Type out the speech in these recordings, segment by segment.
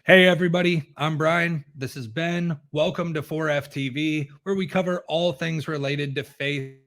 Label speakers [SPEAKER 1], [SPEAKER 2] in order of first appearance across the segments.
[SPEAKER 1] Hey, everybody, I'm Brian. This is Ben. Welcome to 4FTV, where we cover all things related to faith,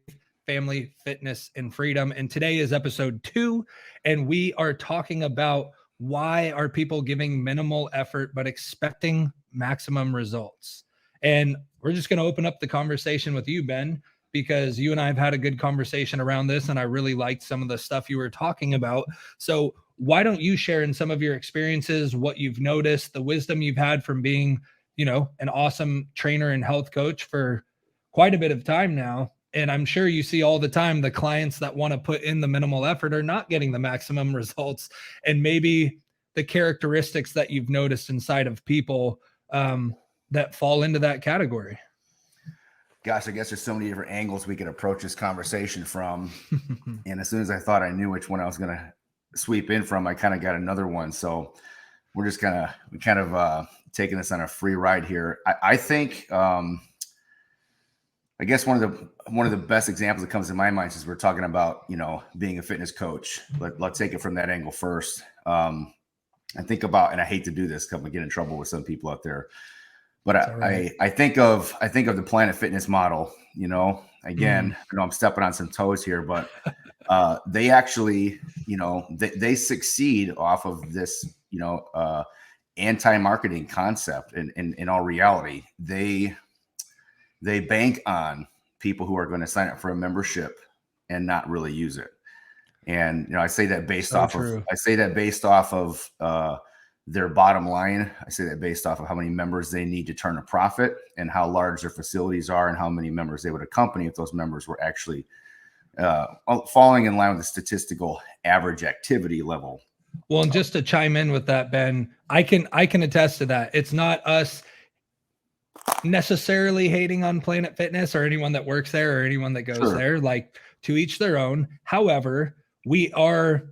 [SPEAKER 1] family, fitness, and freedom. And today is episode 2, and we are talking about why are people giving minimal effort but expecting maximum results. And we're just going to open up the conversation with you, Ben, because you and I have had a good conversation around this, and I really liked some of the stuff you were talking about. So why don't you share in some of your experiences, what you've noticed, the wisdom you've had from being, an awesome trainer and health coach for quite a bit of time now. And I'm sure you see all the time the clients that want to put in the minimal effort are not getting the maximum results. And maybe the characteristics that you've noticed inside of people that fall into that category.
[SPEAKER 2] Gosh, I guess there's so many different angles we could approach this conversation from. And as soon as I thought I knew which one I was going to sweep in from, I kind of got another one. So we're just kind of taking this on a free ride here. I think, I guess one of the best examples that comes to my mind is we're talking about, being a fitness coach. Let's take it from that angle first. And think about, and I hate to do this because I get in trouble with some people out there, but I think of the Planet Fitness model. Again, I know I'm stepping on some toes here, but they actually, they succeed off of this, anti-marketing concept. And in all reality, they bank on people who are going to sign up for a membership and not really use it. And I say that based off of their bottom line. I say that based off of how many members they need to turn a profit and how large their facilities are and how many members they would accompany if those members were actually falling in line with the statistical average activity level.
[SPEAKER 1] Well, and just to chime in with that, Ben, I can attest to that. It's not us necessarily hating on Planet Fitness or anyone that works there or anyone that goes there, like to each their own. However, we are,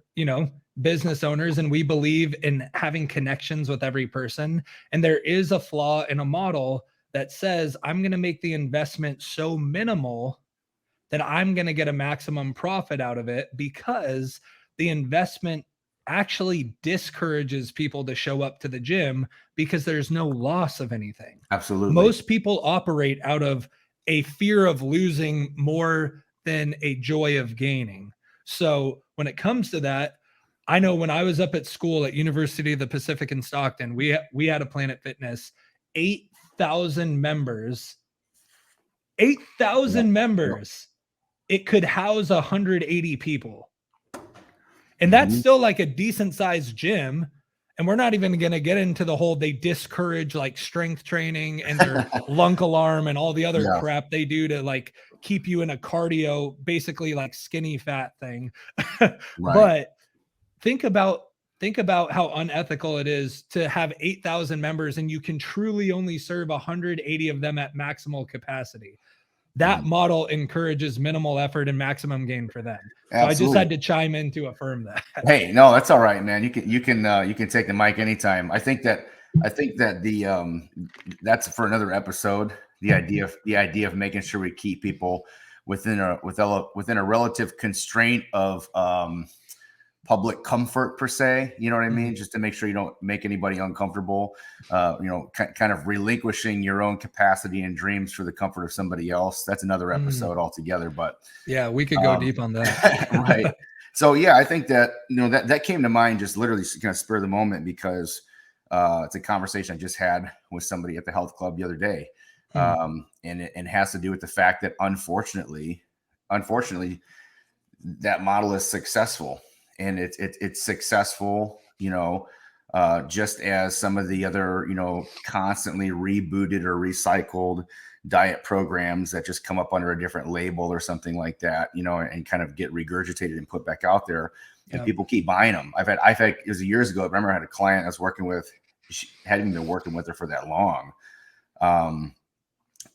[SPEAKER 1] business owners and we believe in having connections with every person. And there is a flaw in a model that says, I'm going to make the investment so minimal that I'm going to get a maximum profit out of it, because the investment actually discourages people to show up to the gym because there's no loss of anything.
[SPEAKER 2] Absolutely.
[SPEAKER 1] Most people operate out of a fear of losing more than a joy of gaining. So when it comes to that, I know when I was up at school at University of the Pacific in Stockton, we had a Planet Fitness, 8,000 members. 8,000 members. It could house 180 people. And that's still like a decent sized gym. And we're not even going to get into the whole, they discourage like strength training and their lunk alarm and all the other crap they do to like keep you in a cardio, basically like skinny fat thing. But think about how unethical it is to have 8,000 members and you can truly only serve 180 of them at maximal capacity. That model encourages minimal effort and maximum gain for them. So I just had to chime in to affirm that.
[SPEAKER 2] Hey, no, that's all right, man. You can take the mic anytime. I think that the that's for another episode. The idea of making sure we keep people within a relative constraint of public comfort per se, you know what I mean? Just to make sure you don't make anybody uncomfortable, kind of relinquishing your own capacity and dreams for the comfort of somebody else. That's another episode altogether, but
[SPEAKER 1] yeah, we could go deep on that.
[SPEAKER 2] Right. So yeah, I think that, that came to mind just literally kind of spur of the moment because it's a conversation I just had with somebody at the health club the other day. And it has to do with the fact that unfortunately, that model is successful. And it's successful, just as some of the other, constantly rebooted or recycled diet programs that just come up under a different label or something like that, and kind of get regurgitated and put back out there. And people keep buying them. I've had, it was years ago. I remember I had a client I was working with, she hadn't been working with her for that long.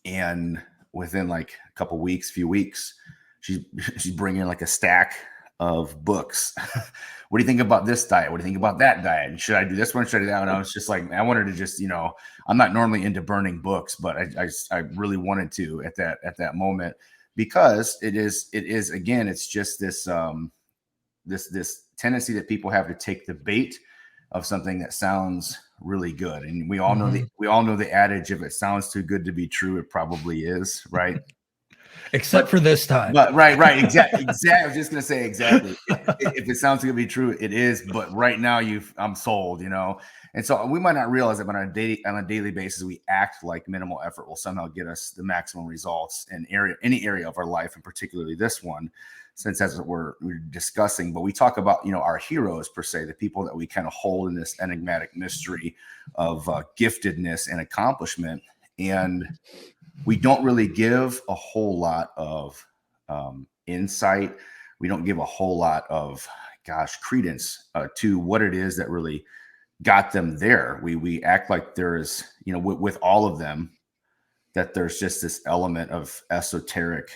[SPEAKER 2] And within like a couple weeks, few weeks, she's bringing like a stack of books. What do you think about this diet? What do you think about that diet? Should I do this one? Should I do that one? I was just like, I wanted to just, I'm not normally into burning books, but I really wanted to at that moment, because it is again, it's just this this tendency that people have to take the bait of something that sounds really good. And we all know the adage, if it sounds too good to be true, it probably is, right?
[SPEAKER 1] Except for this time.
[SPEAKER 2] But right, exactly. I was just gonna say exactly. If it sounds to be true, it is. But right now, I'm sold, And so we might not realize that, but on a daily basis, we act like minimal effort will somehow get us the maximum results in any area of our life, and particularly this one, since that's what we're discussing. But we talk about our heroes per se, the people that we kind of hold in this enigmatic mystery of giftedness and accomplishment, and we don't really give a whole lot of insight. We don't give a whole lot of, credence to what it is that really got them there. We act like there is, with all of them, that there's just this element of esoteric,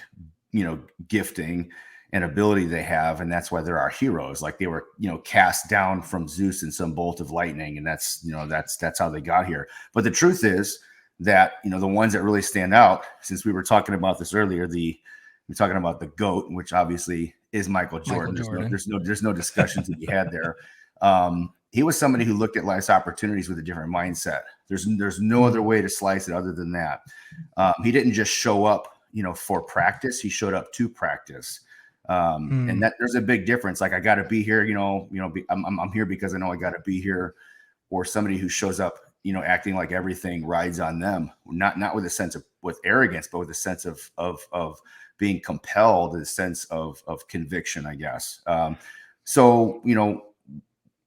[SPEAKER 2] gifting and ability they have. And that's why they're our heroes. Like they were, cast down from Zeus in some bolt of lightning. And that's how they got here. But the truth is, that the ones that really stand out, since we were talking about this earlier, we're talking about the GOAT, which obviously is Michael Jordan. There's no discussion to be had there. He was somebody who looked at life's opportunities with a different mindset. There's no other way to slice it other than that. He didn't just show up for practice. He showed up to practice. And that there's a big difference. Like, I got to be here, I'm here because I know I got to be here, or somebody who shows up acting like everything rides on them, not with a sense with arrogance, but with a sense of being compelled, a sense of conviction, I guess. So,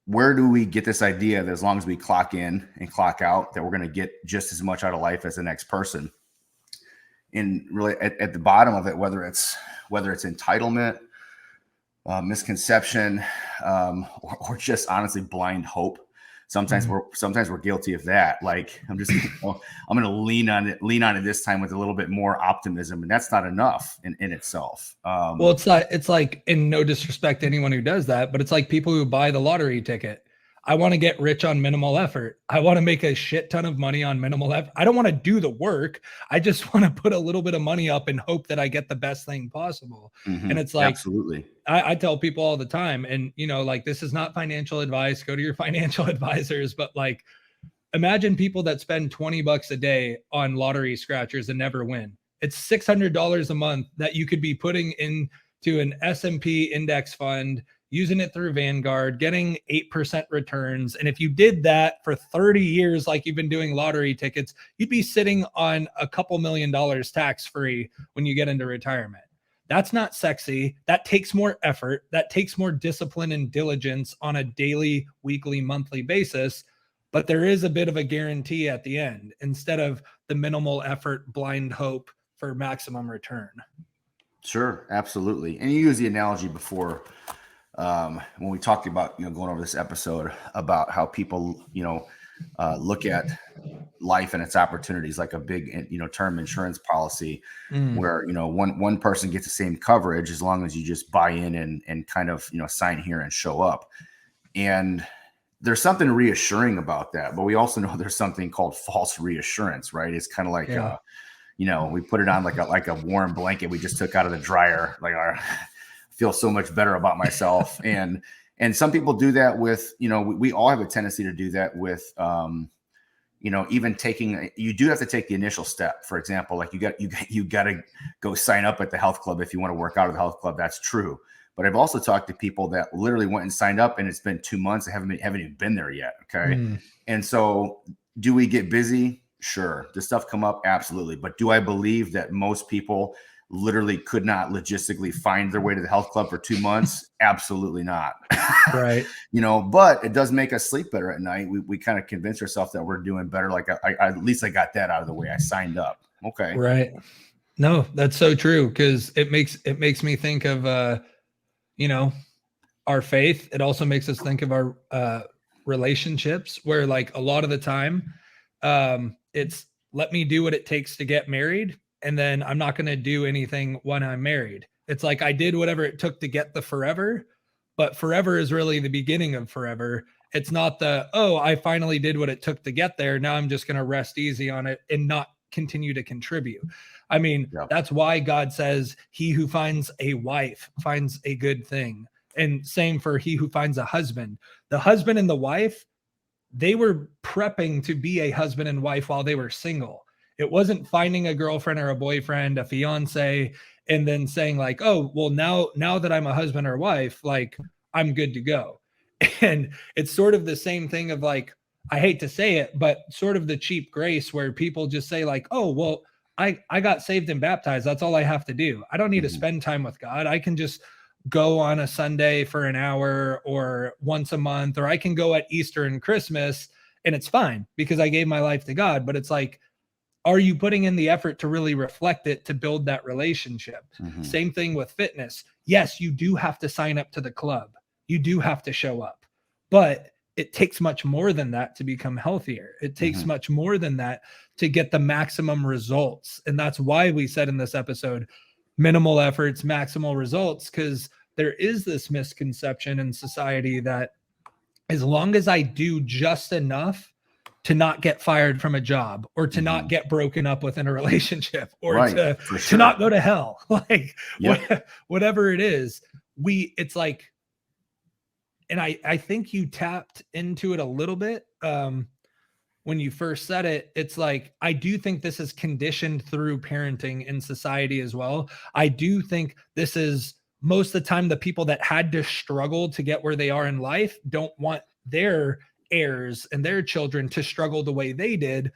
[SPEAKER 2] where do we get this idea that as long as we clock in and clock out, that we're going to get just as much out of life as the next person? And really at the bottom of it, whether it's entitlement, misconception, or just honestly blind hope. Sometimes we're guilty of that. Like, I'm going to lean on it this time with a little bit more optimism, and that's not enough in itself.
[SPEAKER 1] Well, it's like, in no disrespect to anyone who does that, but it's like people who buy the lottery ticket. I want to get rich on minimal effort. I want to make a shit ton of money on minimal effort. I don't want to do the work. I just want to put a little bit of money up and hope that I get the best thing possible. And it's like,
[SPEAKER 2] absolutely.
[SPEAKER 1] I tell people all the time, and like, this is not financial advice. Go to your financial advisors. But like, imagine people that spend $20 a day on lottery scratchers and never win. It's $600 a month that you could be putting into an S&P index fund, using it through Vanguard, getting 8% returns. And if you did that for 30 years, like you've been doing lottery tickets, you'd be sitting on a couple $1 million tax-free when you get into retirement. That's not sexy. That takes more effort. That takes more discipline and diligence on a daily, weekly, monthly basis. But there is a bit of a guarantee at the end, instead of the minimal effort, blind hope for maximum return.
[SPEAKER 2] Sure, absolutely. And you used the analogy before, when we talked about, going over this episode about how people, look at life and its opportunities like a big, term insurance policy, where, one person gets the same coverage as long as you just buy in and kind of, sign here and show up. And there's something reassuring about that, but we also know there's something called false reassurance, right? It's kind of like, we put it on like a warm blanket we just took out of the dryer, like feel so much better about myself. And some people do that with, we all have a tendency to do that with, even you do have to take the initial step. For example, like you got to go sign up at the health club if you want to work out at the health club. That's true. But I've also talked to people that literally went and signed up, and it's been 2 months. They haven't even been there yet. Okay. And so do we get busy? Sure. Does stuff come up? Absolutely. But do I believe that most people literally could not logistically find their way to the health club for 2 months? Absolutely not.
[SPEAKER 1] Right.
[SPEAKER 2] But it does make us sleep better at night. We kind of convince ourselves that we're doing better. Like I at least I got that out of the way. I signed up. Okay.
[SPEAKER 1] Right. No, that's so true. Cause it makes me think of, our faith. It also makes us think of our, relationships, where like a lot of the time, it's let me do what it takes to get married, and then I'm not going to do anything when I'm married. It's like I did whatever it took to get the forever, but forever is really the beginning of forever. It's not I finally did what it took to get there. Now I'm just going to rest easy on it and not continue to contribute. I mean, That's why God says he who finds a wife finds a good thing. And same for he who finds a husband. The husband and the wife, they were prepping to be a husband and wife while they were single. It wasn't finding a girlfriend or a boyfriend, a fiance, and then saying like, oh, well, now that I'm a husband or wife, like I'm good to go. And it's sort of the same thing of like, I hate to say it, but sort of the cheap grace where people just say like, oh, well, I got saved and baptized. That's all I have to do. I don't need to spend time with God. I can just go on a Sunday for an hour or once a month, or I can go at Easter and Christmas and it's fine because I gave my life to God. But it's like, are you putting in the effort to really reflect it, to build that relationship? Same thing with fitness. Yes, you do have to sign up to the club. You do have to show up, but it takes much more than that to become healthier. It takes much more than that to get the maximum results. And that's why we said in this episode, minimal efforts, maximal results, because there is this misconception in society that as long as I do just enough to not get fired from a job or to not get broken up within a relationship or to not go to hell, like whatever it is, it's like, and I think you tapped into it a little bit when you first said it. It's like, I do think this is conditioned through parenting in society as well. I do think this is most of the time the people that had to struggle to get where they are in life don't want their heirs and their children to struggle the way they did,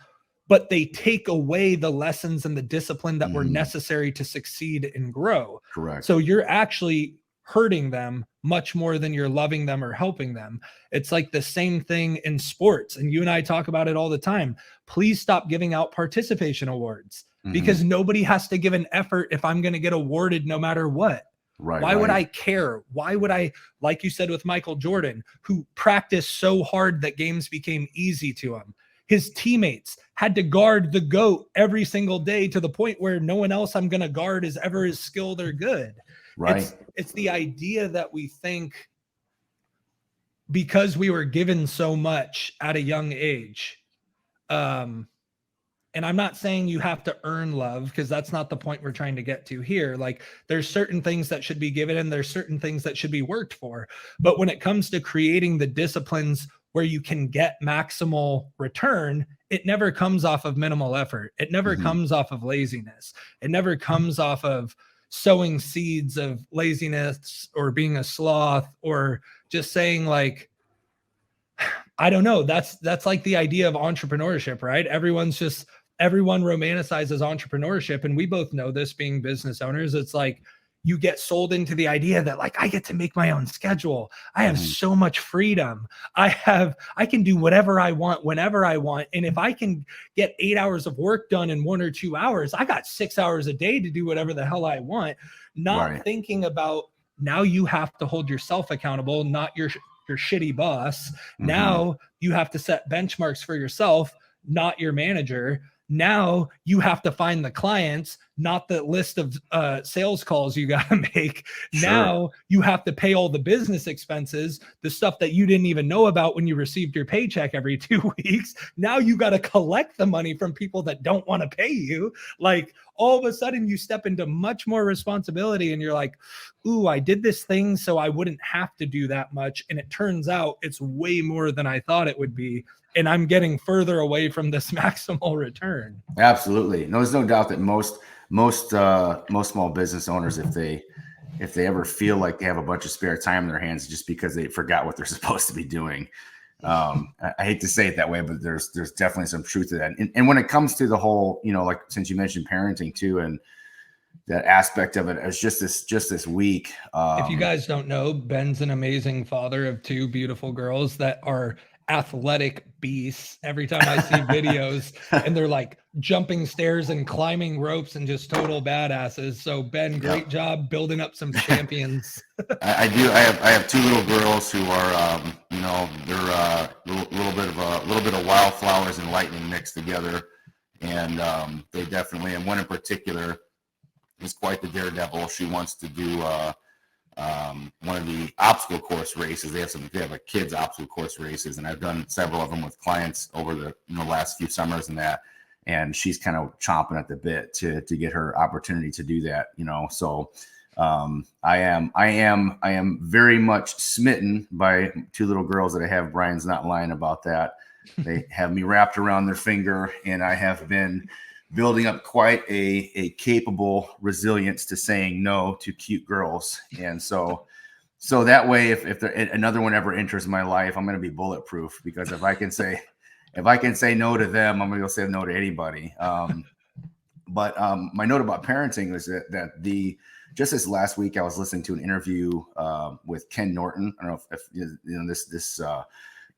[SPEAKER 1] but they take away the lessons and the discipline that were necessary to succeed and grow.
[SPEAKER 2] Correct.
[SPEAKER 1] So you're actually hurting them much more than you're loving them or helping them. It's like the same thing in sports. And you and I talk about it all the time. Please stop giving out participation awards because nobody has to give an effort if I'm going to get awarded no matter what. Why would I care? Why would I, like you said with Michael Jordan, who practiced so hard that games became easy to him? His teammates had to guard the GOAT every single day to the point where no one else I'm going to guard is ever as skilled or good. It's the idea that we think because we were given so much at a young age, and I'm not saying you have to earn love because that's not the point we're trying to get to here. Like there's certain things that should be given and there's certain things that should be worked for. But when it comes to creating the disciplines where you can get maximal return, it never comes off of minimal effort. It never comes off of laziness. It never comes off of sowing seeds of laziness or being a sloth or just saying like, I don't know. That's like the idea of entrepreneurship, right? Everyone romanticizes entrepreneurship. And we both know this being business owners. It's like you get sold into the idea that like, I get to make my own schedule. I have so much freedom. I can do whatever I want, whenever I want. And if I can get 8 hours of work done in 1 or 2 hours, I got 6 hours a day to do whatever the hell I want. Not thinking about now you have to hold yourself accountable, not your shitty boss. Now you have to set benchmarks for yourself, not your manager. Now you have to find the clients, not the list of sales calls you got to make. Now you have to pay all the business expenses, the stuff that you didn't even know about when you received your paycheck every 2 weeks. Now you got to collect the money from people that don't want to pay you. Like all of a sudden you step into much more responsibility and you're like, ooh, I did this thing so I wouldn't have to do that much. And it turns out it's way more than I thought it would be. And I'm getting further away from this maximal return.
[SPEAKER 2] Absolutely. No, there's no doubt that most small business owners, if they ever feel like they have a bunch of spare time in their hands, just because they forgot what they're supposed to be doing. I hate to say it that way, but there's definitely some truth to that. And when it comes to the whole, like since you mentioned parenting too, and that aspect of it, it's just this week.
[SPEAKER 1] If you guys don't know, Ben's an amazing father of 2 beautiful girls that are athletic beasts. Every time I see videos and they're like jumping stairs and climbing ropes and just total badasses. So Ben, great job building up some champions.
[SPEAKER 2] I do. I have 2 little girls who are, they're a little bit of wildflowers and lightning mixed together. And they definitely, and one in particular is quite the daredevil. She wants to do one of the obstacle course races. They have a kids obstacle course races, and I've done several of them with clients over the last few summers and that. And she's kind of chomping at the bit to get her opportunity to do that. So I am very much smitten by two little girls that I have. Brian's not lying about that. They have me wrapped around their finger, and I have been building up quite a capable resilience to saying no to cute girls. And so that way, if there, another one ever enters my life, I'm going to be bulletproof, because if I can say no to them, I'm going to go say no to anybody. But my note about parenting was that just this last week, I was listening to an interview with Ken Norton. I don't know if this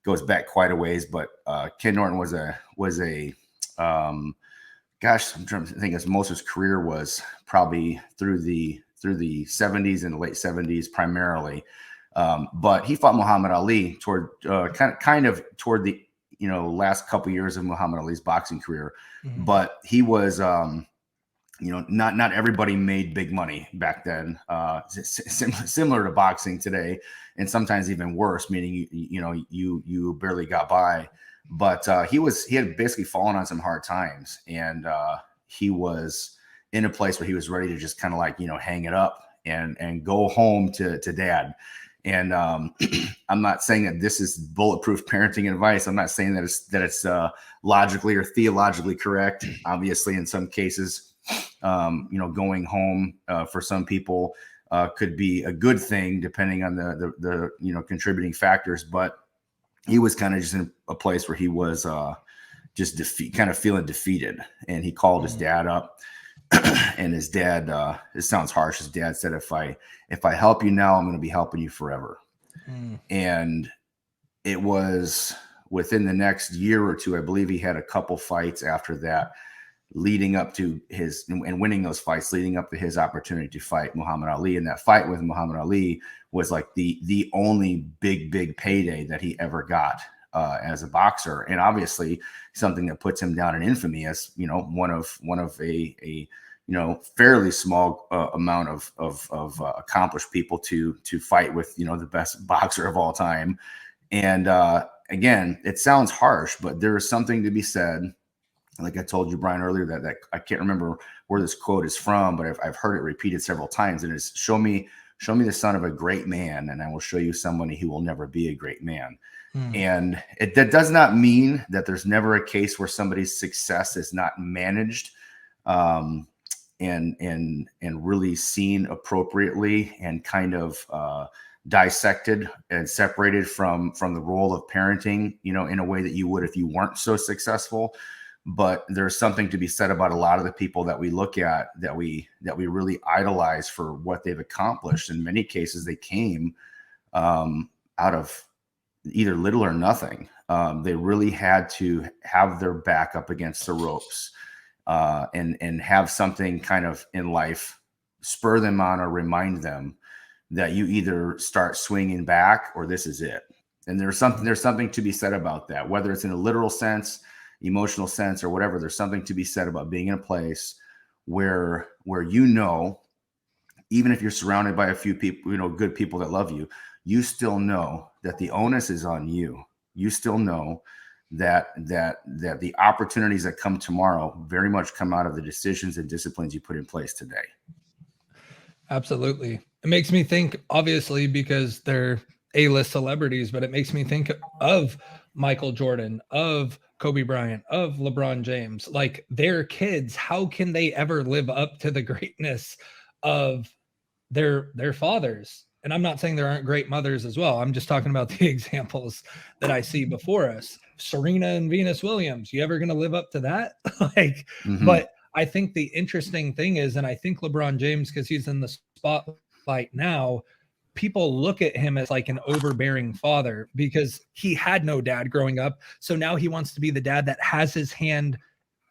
[SPEAKER 2] goes back quite a ways, but Ken Norton was a gosh, I'm trying to think, as most of his career was probably through the 70s and late 70s primarily. But he fought Muhammad Ali toward kind of toward the last couple years of Muhammad Ali's boxing career. Mm-hmm. But he was not everybody made big money back then. Similar to boxing today, and sometimes even worse, meaning you barely got by. But he had basically fallen on some hard times, and he was in a place where he was ready to just kind of like hang it up and go home to dad. And I'm not saying that this is bulletproof parenting advice. I'm not saying that it's logically or theologically correct. Obviously, in some cases, going home for some people could be a good thing depending on the contributing factors. But he was kind of just in a place where he was just kind of feeling defeated, and he called his dad up, and his dad, it sounds harsh, his dad said, if I help you now, I'm going to be helping you forever. And it was within the next year or two, I believe he had a couple fights after that, leading up to and winning those fights, leading up to his opportunity to fight Muhammad Ali. And that fight with Muhammad Ali was like the only big payday that he ever got as a boxer, and obviously something that puts him down in infamy as one of a fairly small amount of accomplished people to fight with the best boxer of all time. And again, it sounds harsh, but there is something to be said. Like I told you, Brian, earlier, that I can't remember where this quote is from, but I've heard it repeated several times. And it's show me the son of a great man, and I will show you somebody who will never be a great man. And that does not mean that there's never a case where somebody's success is not managed and really seen appropriately and kind of dissected and separated from the role of parenting, in a way that you would if you weren't so successful. But there's something to be said about a lot of the people that we look at that we really idolize for what they've accomplished. In many cases, they came out of either little or nothing. They really had to have their back up against the ropes and have something kind of in life spur them on or remind them that you either start swinging back or this is it. And there's something to be said about that, whether it's in a literal sense, emotional sense, or whatever. There's something to be said about being in a place where even if you're surrounded by a few people, good people that love you, you still know that the onus is on you. You still know that the opportunities that come tomorrow very much come out of the decisions and disciplines you put in place today.
[SPEAKER 1] Absolutely. It makes me think, obviously, because they're A-list celebrities, but it makes me think of Michael Jordan, of Kobe Bryant, of LeBron James. Like, their kids, how can they ever live up to the greatness of their fathers? And I'm not saying there aren't great mothers as well. I'm just talking about the examples that I see before us. Serena and Venus Williams, you ever going to live up to that? But I think the interesting thing is, and I think LeBron James, because he's in the spotlight now, people look at him as like an overbearing father because he had no dad growing up. So now he wants to be the dad that has his hand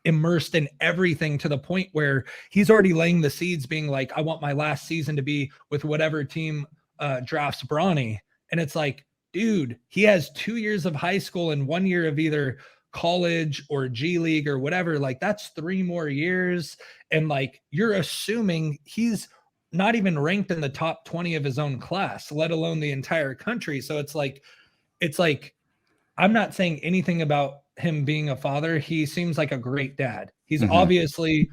[SPEAKER 1] immersed in everything, to the point where he's already laying the seeds, being like, I want my last season to be with whatever team drafts Bronny. And it's like, dude, he has 2 years of high school and 1 year of either college or G League or whatever. Like, that's 3 more years. And like, you're assuming he's not even ranked in the top 20 of his own class, let alone the entire country. So it's like, I'm not saying anything about him being a father. He seems like a great dad. He's obviously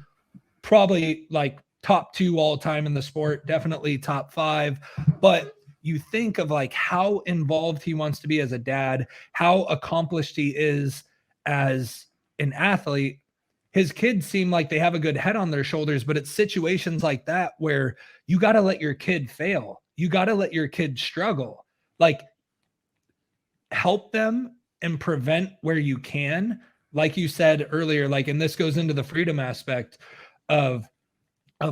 [SPEAKER 1] probably like top 2 all time in the sport, definitely top 5. But you think of like how involved he wants to be as a dad, how accomplished he is as an athlete. His kids seem like they have a good head on their shoulders, but it's situations like that where you got to let your kid fail. You got to let your kid struggle. Like, help them and prevent where you can. Like you said earlier, like, and this goes into the freedom aspect of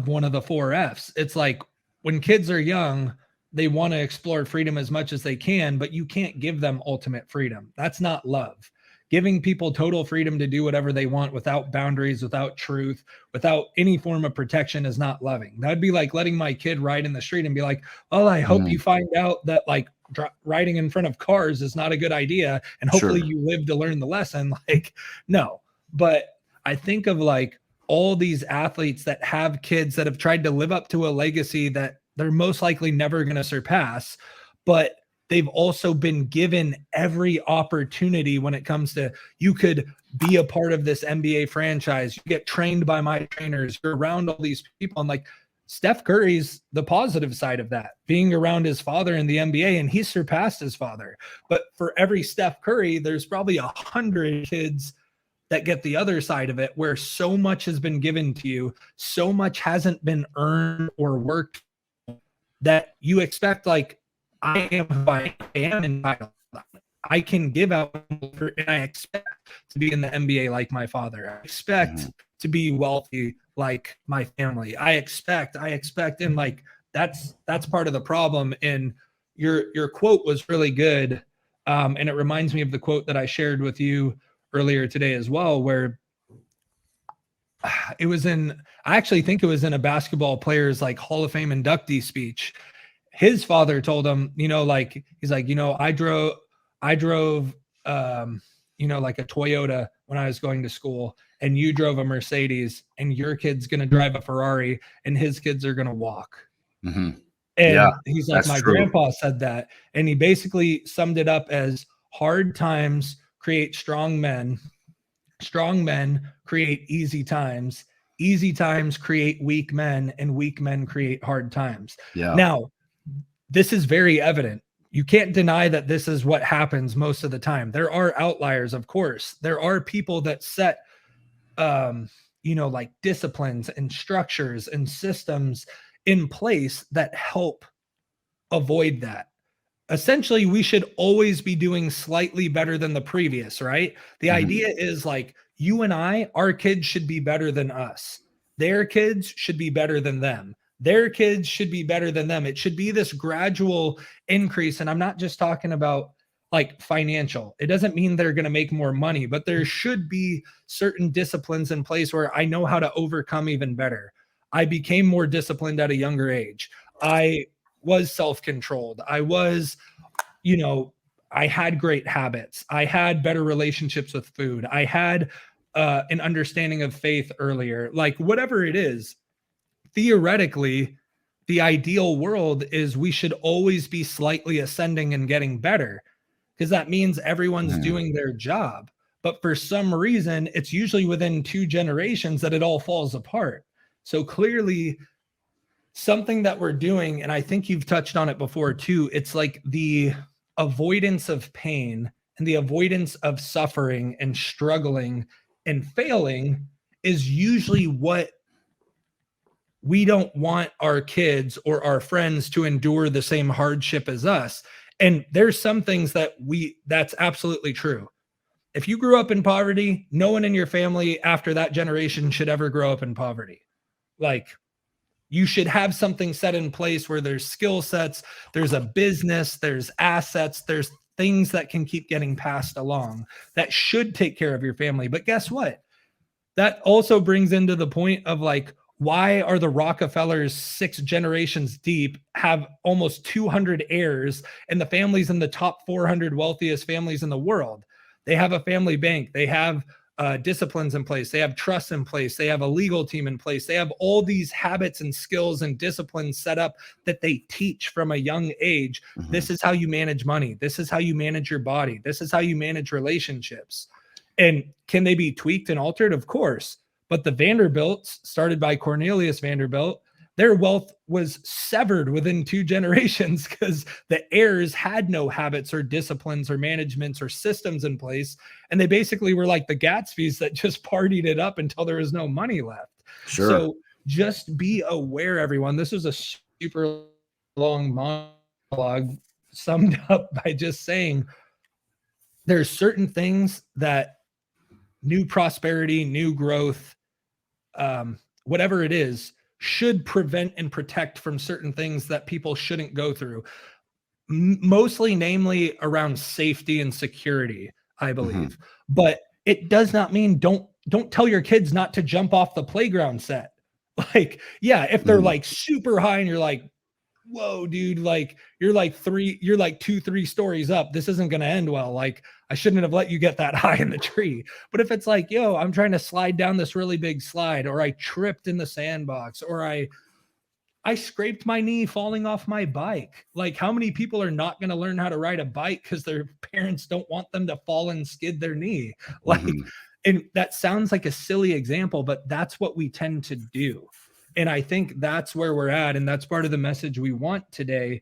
[SPEAKER 1] one of the 4 F's. It's like when kids are young, they want to explore freedom as much as they can, but you can't give them ultimate freedom. That's not love. Giving people total freedom to do whatever they want without boundaries, without truth, without any form of protection is not loving. That'd be like letting my kid ride in the street and be like, well, I hope you find out that like riding in front of cars is not a good idea. And hopefully you live to learn the lesson. Like, no. But I think of like all these athletes that have kids that have tried to live up to a legacy that they're most likely never going to surpass, but they've also been given every opportunity when it comes to, you could be a part of this NBA franchise. You get trained by my trainers. You're around all these people. And like Steph Curry's the positive side of that, being around his father in the NBA, and he surpassed his father. But for every Steph Curry, there's probably 100 kids that get the other side of it, where so much has been given to you, so much hasn't been earned or worked, that you expect, like, I am who I am entitled. I can give out, and I expect to be in the NBA like my father. I expect to be wealthy like my family. I expect, and like that's part of the problem. And your quote was really good, and it reminds me of the quote that I shared with you earlier today as well, where it was in, I actually think it was in a basketball player's like Hall of Fame inductee speech. His father told him, you know, like, he's like, you know, I drove, you know, like a Toyota when I was going to school, and you drove a Mercedes, and your kid's going to drive a Ferrari, and his kids are going to walk. And he's like, my grandpa said that. And he basically summed it up as hard times create strong men create easy times create weak men, and weak men create hard times. Now, this is very evident. You can't deny that this is what happens most of the time. There are outliers, of course. There are people that set, you know, like disciplines and structures and systems in place that help avoid that. Essentially, we should always be doing slightly better than the previous, right? The idea is like, you and I, our kids should be better than us. Their kids should be better than them. Their kids should be better than them. It should be this gradual increase. And I'm not just talking about like financial. It doesn't mean they're going to make more money, but there should be certain disciplines in place where I know how to overcome even better. I became more disciplined at a younger age. I was self-controlled. I was, you know, I had great habits. I had better relationships with food. I had an understanding of faith earlier. Like, whatever it is, theoretically, the ideal world is we should always be slightly ascending and getting better, because that means everyone's doing their job. But for some reason, it's usually within 2 generations that it all falls apart. So clearly, something that we're doing, and I think you've touched on it before too, it's like the avoidance of pain and the avoidance of suffering and struggling and failing is usually what we don't want our kids or our friends to endure the same hardship as us. And there's some things that that's absolutely true. If you grew up in poverty, no one in your family after that generation should ever grow up in poverty. Like, you should have something set in place where there's skill sets, there's a business, there's assets, there's things that can keep getting passed along that should take care of your family. But guess what? That also brings into the point of like, why are the Rockefellers 6 generations deep, have almost 200 heirs, and the families in the top 400 wealthiest families in the world? They have a family bank. They have disciplines in place. They have trusts in place. They have a legal team in place. They have all these habits and skills and disciplines set up that they teach from a young age. This is how you manage money. This is how you manage your body. This is how you manage relationships. And can they be tweaked and altered? Of course. But the Vanderbilts, started by Cornelius Vanderbilt, their wealth was severed within 2 generations because the heirs had no habits or disciplines or managements or systems in place. And they basically were like the Gatsbys that just partied it up until there was no money left.
[SPEAKER 2] Sure.
[SPEAKER 1] So just be aware, everyone. This was a super long monologue summed up by just saying there's certain things that new prosperity, new growth, whatever it is, should prevent and protect from certain things that people shouldn't go through. Mostly, namely around safety and security, I believe. But it does not mean don't tell your kids not to jump off the playground set. Like, yeah, if they're like super high and you're like, whoa, dude, like you're like 2-3 stories up. This isn't going to end well. Like, I shouldn't have let you get that high in the tree. But if it's like, yo, I'm trying to slide down this really big slide, or I tripped in the sandbox, or I scraped my knee falling off my bike. Like, how many people are not going to learn how to ride a bike because their parents don't want them to fall and skid their knee? Like, and that sounds like a silly example, but that's what we tend to do. And I think that's where we're at. And that's part of the message we want today.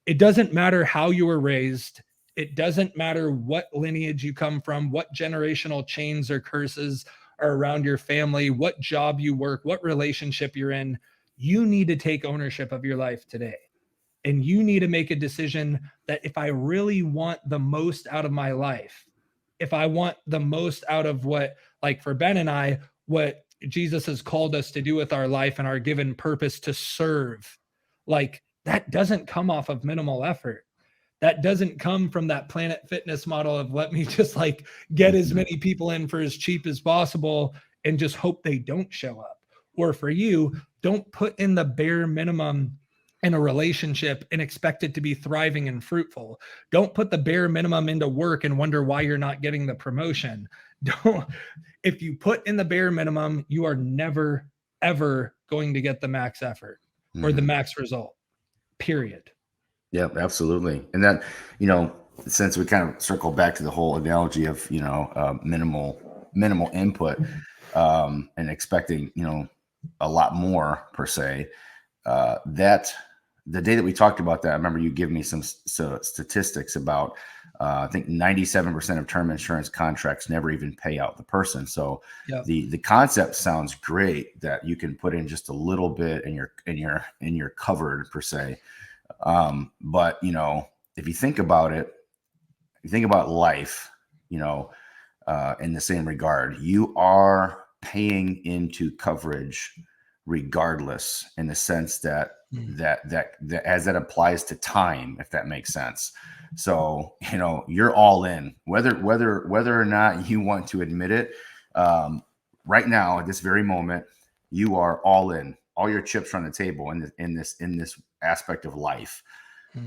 [SPEAKER 1] It doesn't matter how you were raised. It doesn't matter what lineage you come from, what generational chains or curses are around your family, what job you work, what relationship you're in. You need to take ownership of your life today. And you need to make a decision that if I really want the most out of my life, if I want the most out of what, like for Ben and I, what Jesus has called us to do with our life and our given purpose to serve, like that doesn't come off of minimal effort. That doesn't come from that Planet Fitness model of let me just like get as many people in for as cheap as possible and just hope they don't show up. Or for you, don't put in the bare minimum in a relationship and expect it to be thriving and fruitful. Don't put the bare minimum into work and wonder why you're not getting the promotion. If you put in the bare minimum, you are never, ever going to get the max effort or the max result, period.
[SPEAKER 2] Yeah, absolutely. And that, since we kind of circle back to the whole analogy of, minimal input and expecting, a lot more per se, that the day that we talked about that, I remember you giving me some statistics about, I think 97% of term insurance contracts never even pay out the person. So the concept sounds great that you can put in just a little bit and you're covered per se. But if you think about it, you think about life, in the same regard, you are paying into coverage regardless, in the sense that as that applies to time, if that makes sense. So, you're all in, whether or not you want to admit it. Right now, at this very moment, you are all in. All your chips are on the table in this aspect of life.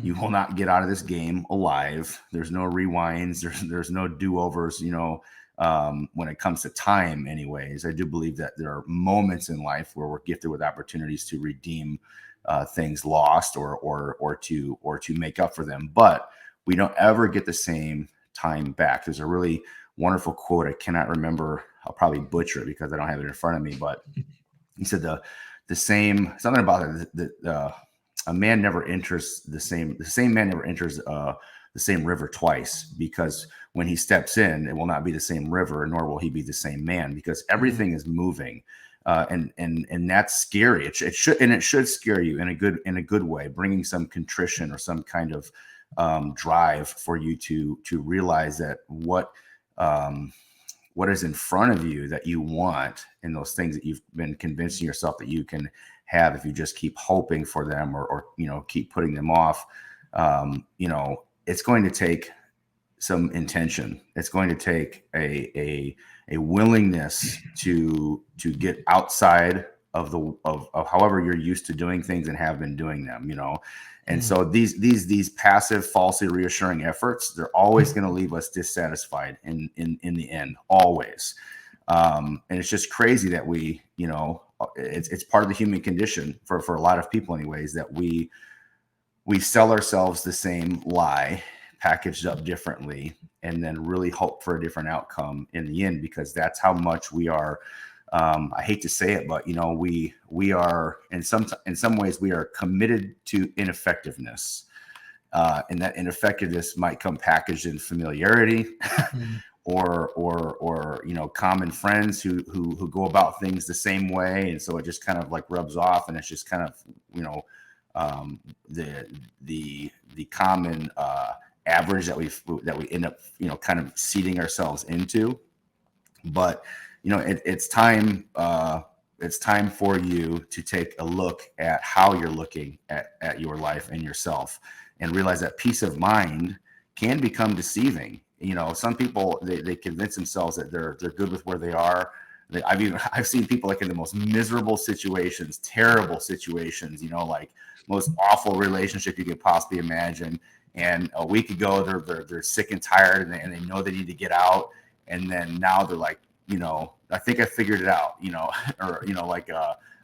[SPEAKER 2] You will not get out of this game alive. There's no rewinds. There's no do-overs. When it comes to time, anyways, I do believe that there are moments in life where we're gifted with opportunities to redeem things lost or to make up for them. But we don't ever get the same time back. There's a really wonderful quote. I cannot remember. I'll probably butcher it because I don't have it in front of me. But he said the same something about it. A man never enters the same man never enters the same river twice, because when he steps in, it will not be the same river, nor will he be the same man, because everything is moving. And that's scary. It should scare you in a good way, bringing some contrition or some kind of drive for you to realize that what is in front of you that you want, and those things that you've been convincing yourself that you can have if you just keep hoping for them or keep putting them off. It's going to take some intention. It's going to take a willingness to get outside of however you're used to doing things and have been doing them, And so these passive, falsely reassuring efforts, they're always going to leave us dissatisfied in the end, always. And it's just crazy that we, it's part of the human condition for a lot of people anyways, that we sell ourselves the same lie packaged up differently, and then really hope for a different outcome in the end, because that's how much we are I hate to say it, but we are in some ways we are committed to ineffectiveness, and that ineffectiveness might come packaged in familiarity, or common friends who go about things the same way, and so it just kind of like rubs off, and it's just kind of the common average that we end up kind of seeding ourselves into. But it's time for you to take a look at how you're looking at your life and yourself, and realize that peace of mind can become deceiving. Some people, they convince themselves that they're good with where they are. I've seen people like in the most miserable situations, terrible situations, like most awful relationship you could possibly imagine. And a week ago, they're sick and tired, and they know they need to get out. And then now they're like, I think I figured it out, or like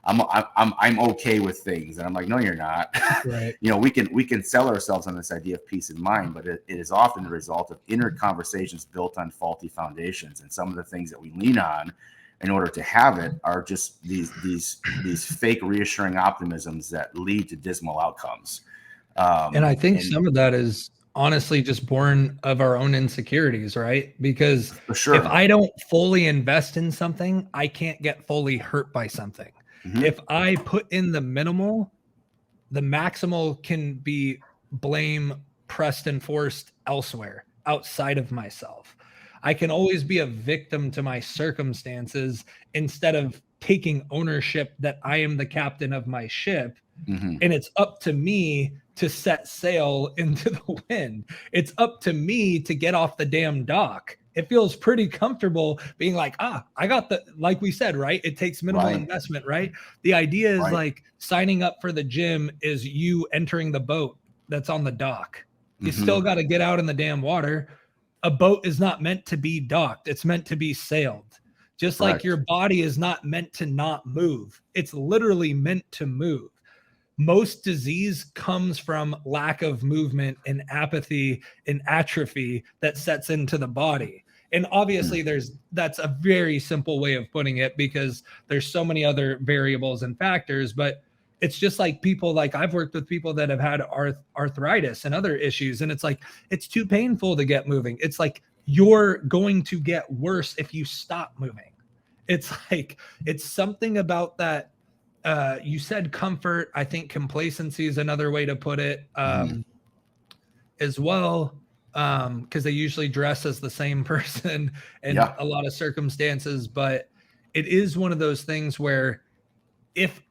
[SPEAKER 2] I'm okay with things, and I'm like, no, you're not.
[SPEAKER 1] Right.
[SPEAKER 2] We can sell ourselves on this idea of peace of mind, but it is often the result of inner conversations built on faulty foundations. And some of the things that we lean on in order to have it are just these fake reassuring optimisms that lead to dismal outcomes.
[SPEAKER 1] And I think some of that is honestly just born of our own insecurities, right? Because
[SPEAKER 2] for sure,
[SPEAKER 1] if I don't fully invest in something, I can't get fully hurt by something. If I put in the minimal, the maximal can be blame pressed and forced elsewhere outside of myself. I can always be a victim to my circumstances instead of taking ownership that I am the captain of my ship. And it's up to me to set sail into the wind. It's up to me to get off the damn dock. It feels pretty comfortable being like, I got like we said, right? It takes minimal investment, right? The idea is like signing up for the gym is you entering the boat that's on the dock. You still got to get out in the damn water. A boat is not meant to be docked. It's meant to be sailed. Just like your body is not meant to not move. It's literally meant to move. Most disease comes from lack of movement and apathy and atrophy that sets into the body. And obviously that's a very simple way of putting it, because there's so many other variables and factors, but it's just like people, like I've worked with people that have had arthritis and other issues. And it's like, it's too painful to get moving. It's like, you're going to get worse if you stop moving. It's like, it's something about that. You said comfort. I think complacency is another way to put it as well, because they usually dress as the same person in a lot of circumstances. But it is one of those things where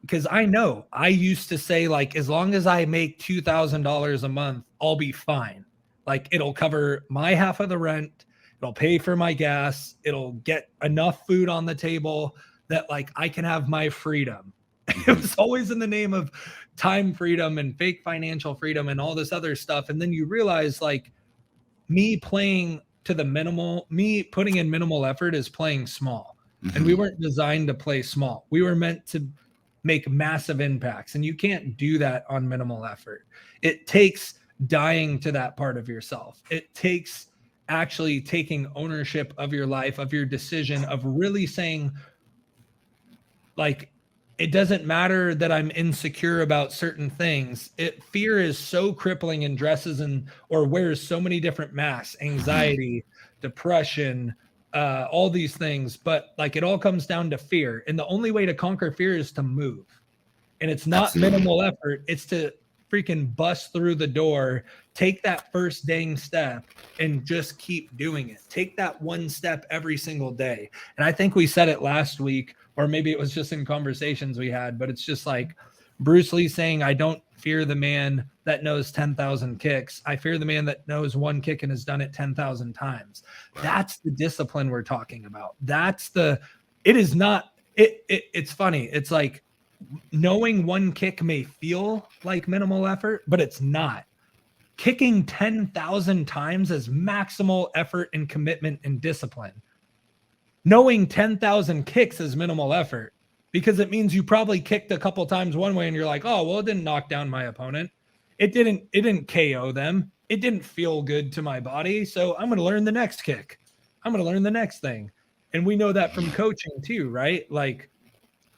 [SPEAKER 1] because I know I used to say, like, as long as I make $2,000 a month, I'll be fine. Like, it'll cover my half of the rent. It'll pay for my gas. It'll get enough food on the table that like I can have my freedom. It was always in the name of time freedom and fake financial freedom and all this other stuff. And then you realize, like, me playing to the minimal, me putting in minimal effort is playing small. And we weren't designed to play small. We were meant to make massive impacts. And you can't do that on minimal effort. It takes dying to that part of yourself. It takes actually taking ownership of your life, of your decision, of really saying, like, it doesn't matter that I'm insecure about certain things. Fear is so crippling and dresses or wears so many different masks: anxiety, depression, all these things. But like, it all comes down to fear. And the only way to conquer fear is to move. And it's not minimal effort. It's to freaking bust through the door, take that first dang step, and just keep doing it. Take that one step every single day. And I think we said it last week, or maybe it was just in conversations we had, but it's just like Bruce Lee saying, I don't fear the man that knows 10,000 kicks. I fear the man that knows one kick and has done it 10,000 times. Right. That's the discipline we're talking about. It's funny. It's like, knowing one kick may feel like minimal effort, but it's not. Kicking 10,000 times is maximal effort and commitment and discipline. Knowing 10,000 kicks is minimal effort, because it means you probably kicked a couple times one way and you're like, oh, well, it didn't knock down my opponent. It didn't KO them. It didn't feel good to my body. So I'm going to learn the next kick. I'm going to learn the next thing. And we know that from coaching too, right? Like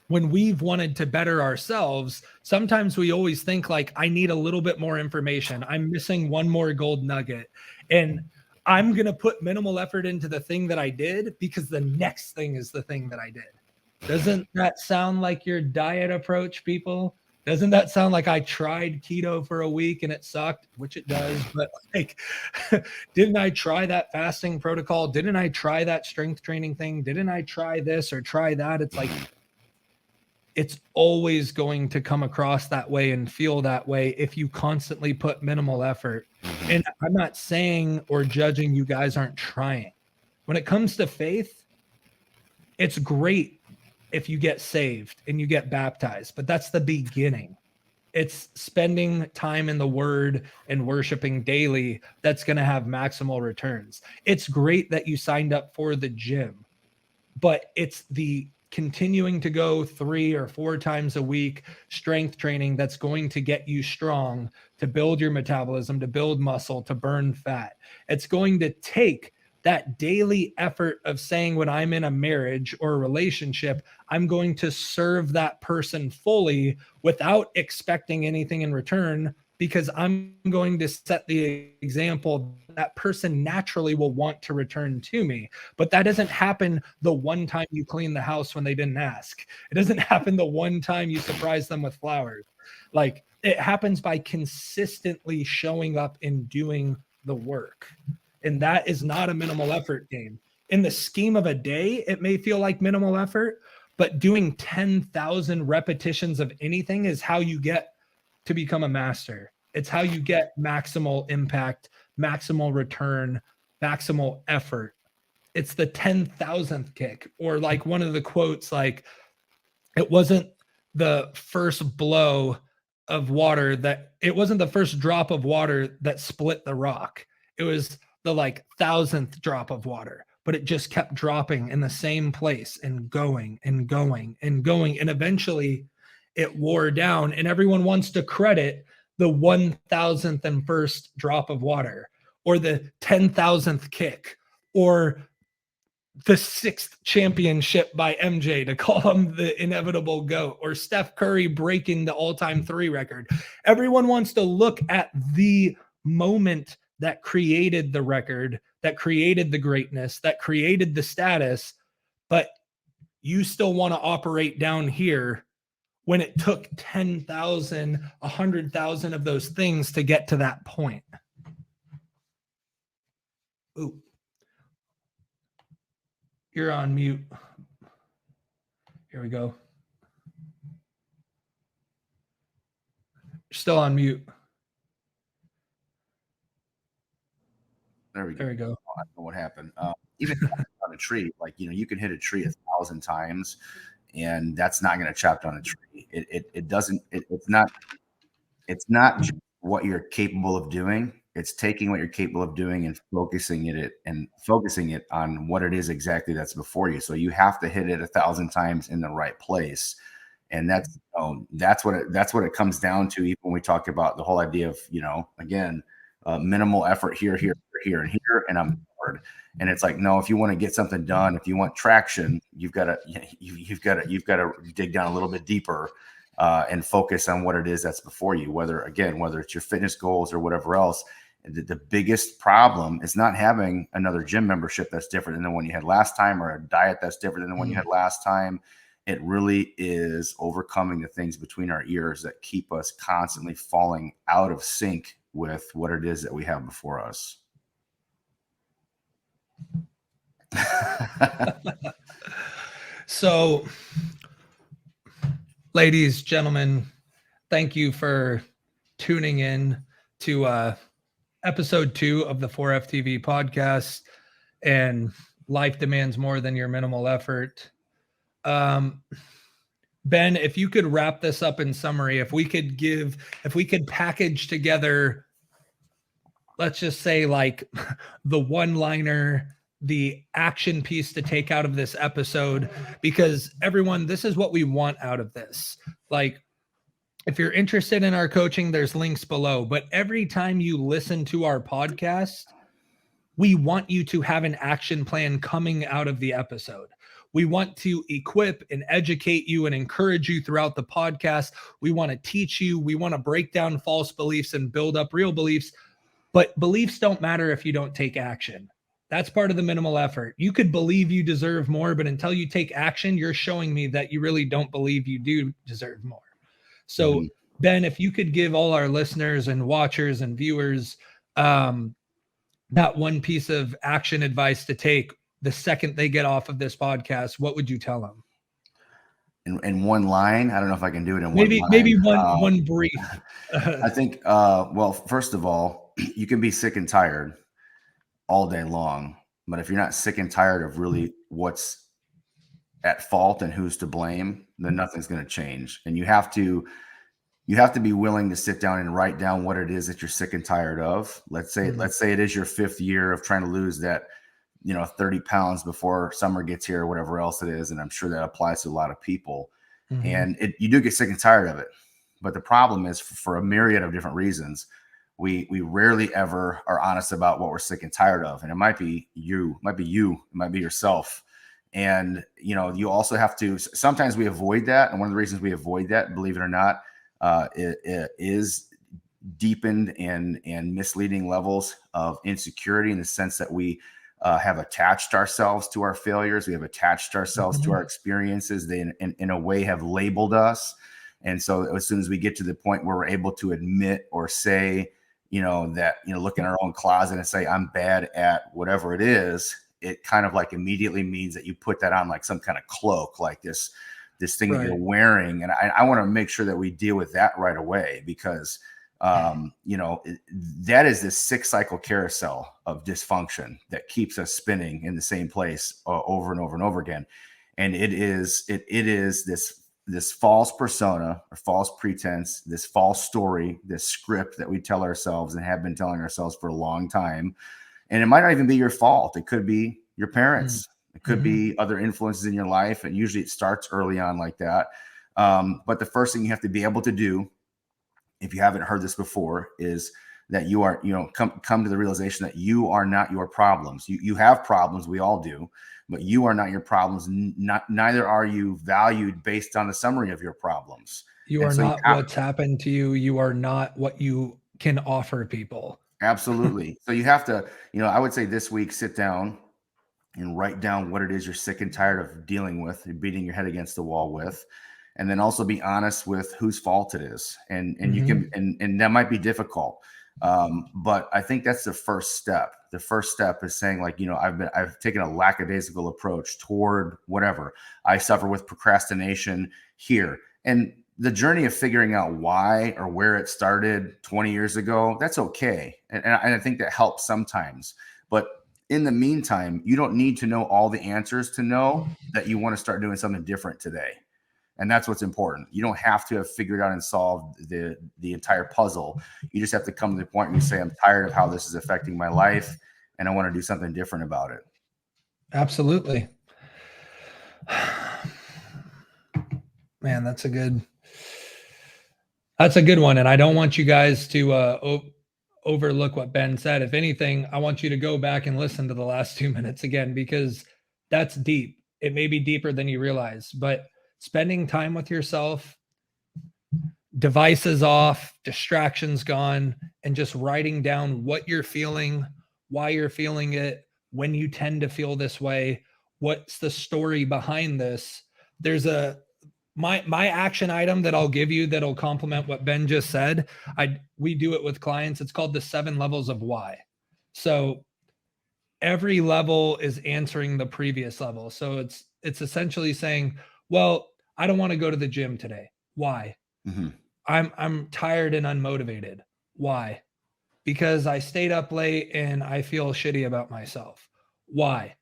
[SPEAKER 1] when we've wanted to better ourselves, sometimes we always think like, I need a little bit more information. I'm missing one more gold nugget. And I'm going to put minimal effort into the thing that I did because the next thing is the thing that I did. Doesn't that sound like your diet approach, people? Doesn't that sound like I tried keto for a week and it sucked, which it does, but like, didn't I try that fasting protocol? Didn't I try that strength training thing? Didn't I try this or try that? It's like, it's always going to come across that way and feel that way if you constantly put minimal effort. And I'm not saying or judging you guys aren't trying. When it comes to faith, it's great if you get saved and you get baptized, but that's the beginning. It's spending time in the word and worshiping daily that's going to have maximal returns. It's great that you signed up for the gym, but it's the continuing to go 3 or 4 times a week strength training that's going to get you strong, to build your metabolism, to build muscle, to burn fat. It's going to take that daily effort of saying, when I'm in a marriage or a relationship, I'm going to serve that person fully without expecting anything in return, because I'm going to set the example that person naturally will want to return to me. But that doesn't happen the one time you clean the house when they didn't ask. It doesn't happen the one time you surprise them with flowers. Like, it happens by consistently showing up and doing the work. And that is not a minimal effort game. In the scheme of a day, it may feel like minimal effort, but doing 10,000 repetitions of anything is how you get to become a master. It's how you get maximal impact, maximal return, maximal effort. It's the 10,000th kick. Or like one of the quotes, like, it wasn't the first blow of water that, it wasn't the first drop of water that split the rock. It was the like 1,000th drop of water, but it just kept dropping in the same place and going and going and going. And eventually it wore down, and everyone wants to credit the 1,000th and first drop of water, or the 10,000th kick, or the 6th championship by MJ to call him the inevitable GOAT, or Steph Curry breaking the all-time 3 record. Everyone wants to look at the moment that created the record, that created the greatness, that created the status, but you still want to operate down here when it took 10,000, 100,000 of those things to get to that point. Ooh. You're on mute. Here we go. You're still on mute.
[SPEAKER 2] There we go.
[SPEAKER 1] There we go.
[SPEAKER 2] I don't know what happened. Even on a tree, like, you can hit a tree 1,000 times, and that's not going to chop down a tree. It doesn't. It's not just what you're capable of doing. It's taking what you're capable of doing and focusing it on what it is exactly that's before you. So you have to hit it 1,000 times in the right place, and that's what it comes down to. Even when we talk about the whole idea of, again, minimal effort here, and here, and I'm bored. And it's like, no, if you want to get something done, if you want traction, you've got to dig down a little bit deeper and focus on what it is that's before you. Whether it's your fitness goals or whatever else. The biggest problem is not having another gym membership that's different than the one you had last time, or a diet that's different than the one you had last time. It really is overcoming the things between our ears that keep us constantly falling out of sync with what it is that we have before us.
[SPEAKER 1] So, ladies, gentlemen, thank you for tuning in to episode 2 of the 4FTV podcast, and life demands more than your minimal effort. Ben, if you could wrap this up in summary, if we could package together, let's just say, like, the one-liner, the action piece to take out of this episode, because everyone, this is what we want out of this. Like, if you're interested in our coaching, there's links below, but every time you listen to our podcast, we want you to have an action plan coming out of the episode. We want to equip and educate you and encourage you throughout the podcast. We want to teach you. We want to break down false beliefs and build up real beliefs. But beliefs don't matter if you don't take action. That's part of the minimal effort. You could believe you deserve more, but until you take action, you're showing me that you really don't believe you do deserve more. So, Ben, if you could give all our listeners and watchers and viewers that one piece of action advice to take the second they get off of this podcast, what would you tell them?
[SPEAKER 2] In one line? I don't know if I can do it in
[SPEAKER 1] one line. Maybe one brief.
[SPEAKER 2] I think, well, first of all, you can be sick and tired all day long, but if you're not sick and tired of really what's at fault and who's to blame, then nothing's going to change. And you have to be willing to sit down and write down what it is that you're sick and tired of. Let's say it is your 5th year of trying to lose that, 30 pounds before summer gets here or whatever else it is. And I'm sure that applies to a lot of people. And you do get sick and tired of it. But the problem is, for a myriad of different reasons, we rarely ever are honest about what we're sick and tired of. And it might be you, it might be yourself. And, you also have to, sometimes we avoid that. And one of the reasons we avoid that, believe it or not, it is deepened and misleading levels of insecurity, in the sense that we have attached ourselves to our failures. We have attached ourselves to our experiences. They, in a way, have labeled us. And so as soon as we get to the point where we're able to admit or say, look in our own closet and say, I'm bad at whatever it is, it kind of like immediately means that you put that on like some kind of cloak, like this thing that you're wearing. And I want to make sure that we deal with that right away, because that is this 6-cycle carousel of dysfunction that keeps us spinning in the same place over and over and over again. And it is this false persona or false pretense, this false story, this script that we tell ourselves and have been telling ourselves for a long time. And it might not even be your fault. It could be your parents. It could be other influences in your life. And usually it starts early on like that. But the first thing you have to be able to do, if you haven't heard this before, is that you are, come to the realization that you are not your problems. You have problems. We all do, but you are not your problems. Neither are you valued based on the summary of your problems.
[SPEAKER 1] You are not what's happened to you. You are not what you can offer people.
[SPEAKER 2] Absolutely. So you have to, I would say this week, sit down and write down what it is you're sick and tired of dealing with and beating your head against the wall with. And then also be honest with whose fault it is. And you can, and that might be difficult. But I think that's the first step. The first step is saying, like, I've taken a lackadaisical approach toward whatever. I suffer with procrastination here. And the journey of figuring out why or where it started 20 years ago, that's okay. And I think that helps sometimes. But in the meantime, you don't need to know all the answers to know that you want to start doing something different today. And that's what's important. You don't have to have figured out and solved the entire puzzle. You just have to come to the point where you say, I'm tired of how this is affecting my life, and I want to do something different about it.
[SPEAKER 1] Absolutely. Man, that's a good one. And I don't want you guys to overlook what Ben said. If anything, I want you to go back and listen to the last 2 minutes again, because that's deep. It may be deeper than you realize, but spending time with yourself, devices off, distractions gone, and just writing down what you're feeling, why you're feeling it, when you tend to feel this way, what's the story behind this. There's my action item that I'll give you that'll complement what Ben just said. We do it with clients. It's called the 7 levels of why. So every level is answering the previous level. So it's essentially saying, well, I don't want to go to the gym today. Why? I'm tired and unmotivated. Why? Because I stayed up late and I feel shitty about myself. Why?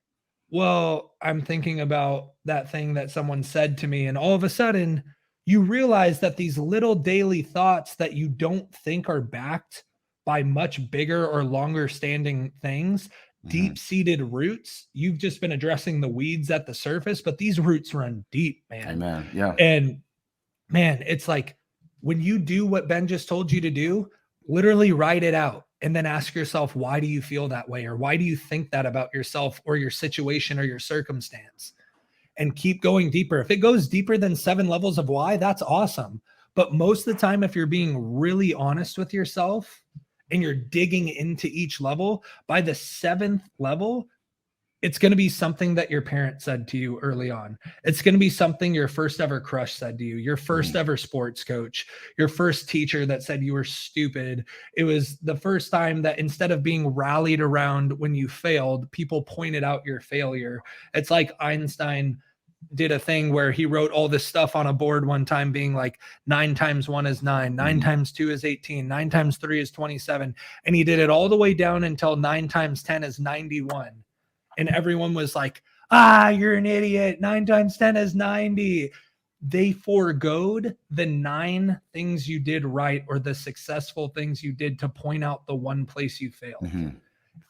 [SPEAKER 1] Well, I'm thinking about that thing that someone said to me, and all of a sudden you realize that these little daily thoughts that you don't think are backed by much bigger or longer standing things, deep-seated roots. You've just been addressing the weeds at the surface, but these roots run deep, man.
[SPEAKER 2] Amen. Yeah.
[SPEAKER 1] And man, it's like when you do what Ben just told you to do, literally write it out And then ask yourself, why do you feel that way? Or why do you think that about yourself or your situation or your circumstance? And keep going deeper. If it goes deeper than 7 levels of why, that's awesome. But most of the time, if you're being really honest with yourself and you're digging into each level, by the 7th level, it's going to be something that your parent said to you early on. It's going to be something your first ever crush said to you, your first ever sports coach, your first teacher that said you were stupid. It was the first time that instead of being rallied around when you failed, people pointed out your failure. It's like Einstein did a thing where he wrote all this stuff on a board one time being like 9 times 1 is 9, 9 times 2 is 18, 9 times 3 is 27. And he did it all the way down until 9 times 10 is 91. And everyone was like, you're an idiot. 9 times 10 is 90. They foregoed the 9 things you did right or the successful things you did to point out the one place you failed.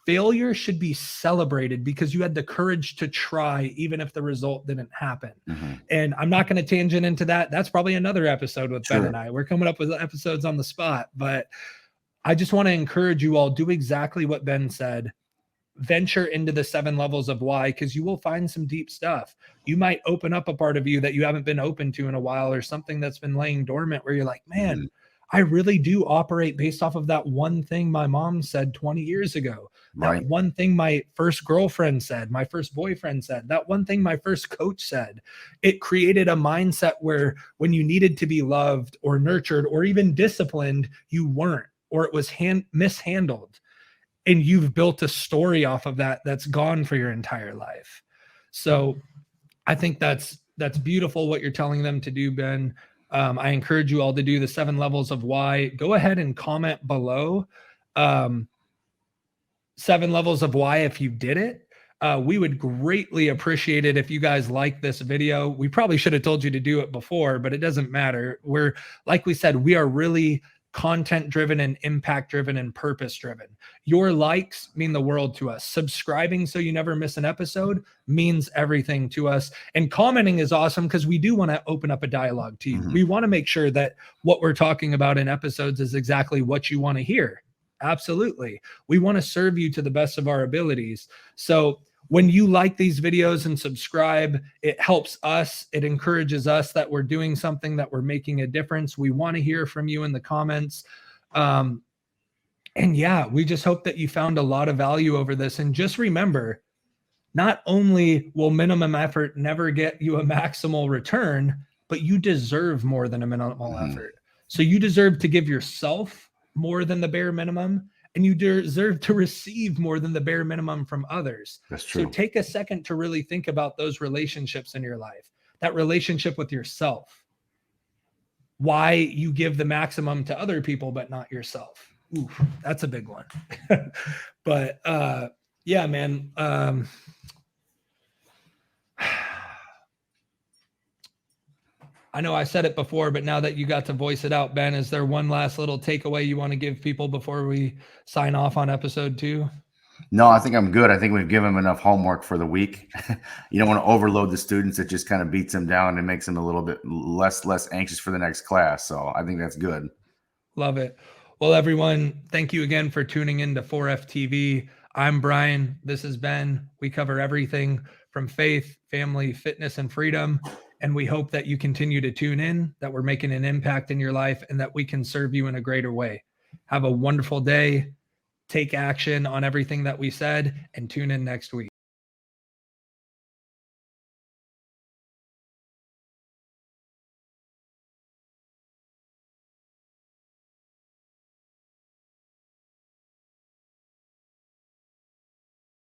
[SPEAKER 1] Failure should be celebrated because you had the courage to try, even if the result didn't happen. And I'm not going to tangent into that. That's probably another episode with Ben and I. We're coming up with episodes on the spot, but I just want to encourage you all, do exactly what Ben said. Venture into the 7 levels of why, because you will find some deep stuff. You might open up a part of you that you haven't been open to in a while, or something that's been laying dormant where you're like, man, I really do operate based off of that one thing my mom said 20 years ago. That one thing my first girlfriend said, my first boyfriend said, that one thing my first coach said. It created a mindset where when you needed to be loved or nurtured or even disciplined, you weren't, or it was mishandled. And you've built a story off of that that's gone for your entire life. So I think that's beautiful what you're telling them to do, Ben. I encourage you all to do the 7 levels of why. Go ahead and comment below 7 levels of why if you did it. We would greatly appreciate it if you guys like this video. We probably should have told you to do it before, but it doesn't matter. We're, like we said, we are really content driven and impact driven and purpose driven. Your likes mean the world to us. Subscribing so you never miss an episode means everything to us. And commenting is awesome because we do want to open up a dialogue to you. We want to make sure that what we're talking about in episodes is exactly what you want to hear. Absolutely. We want to serve you to the best of our abilities. So when you like these videos and subscribe, it helps us. It encourages us that we're doing something, that we're making a difference. We want to hear from you in the comments. And yeah, we just hope that you found a lot of value over this. And just remember, not only will minimum effort never get you a maximal return, but you deserve more than a minimal effort. So you deserve to give yourself more than the bare minimum, and you deserve to receive more than the bare minimum from others.
[SPEAKER 2] That's true.
[SPEAKER 1] So take a second to really think about those relationships in your life, that relationship with yourself, why you give the maximum to other people, but not yourself. Ooh, that's a big one. But yeah, man. I know I said it before, but now that you got to voice it out, Ben, is there one last little takeaway you want to give people before we sign off on episode 2?
[SPEAKER 2] No, I think I'm good. I think we've given them enough homework for the week. You don't want to overload the students. It just kind of beats them down and makes them a little bit less anxious for the next class. So I think that's good.
[SPEAKER 1] Love it. Well, everyone, thank you again for tuning in to 4FTV. I'm Brian. This is Ben. We cover everything from faith, family, fitness, and freedom. And we hope that you continue to tune in, that we're making an impact in your life, and that we can serve you in a greater way. Have a wonderful day. Take action on everything that we said, and tune in next week.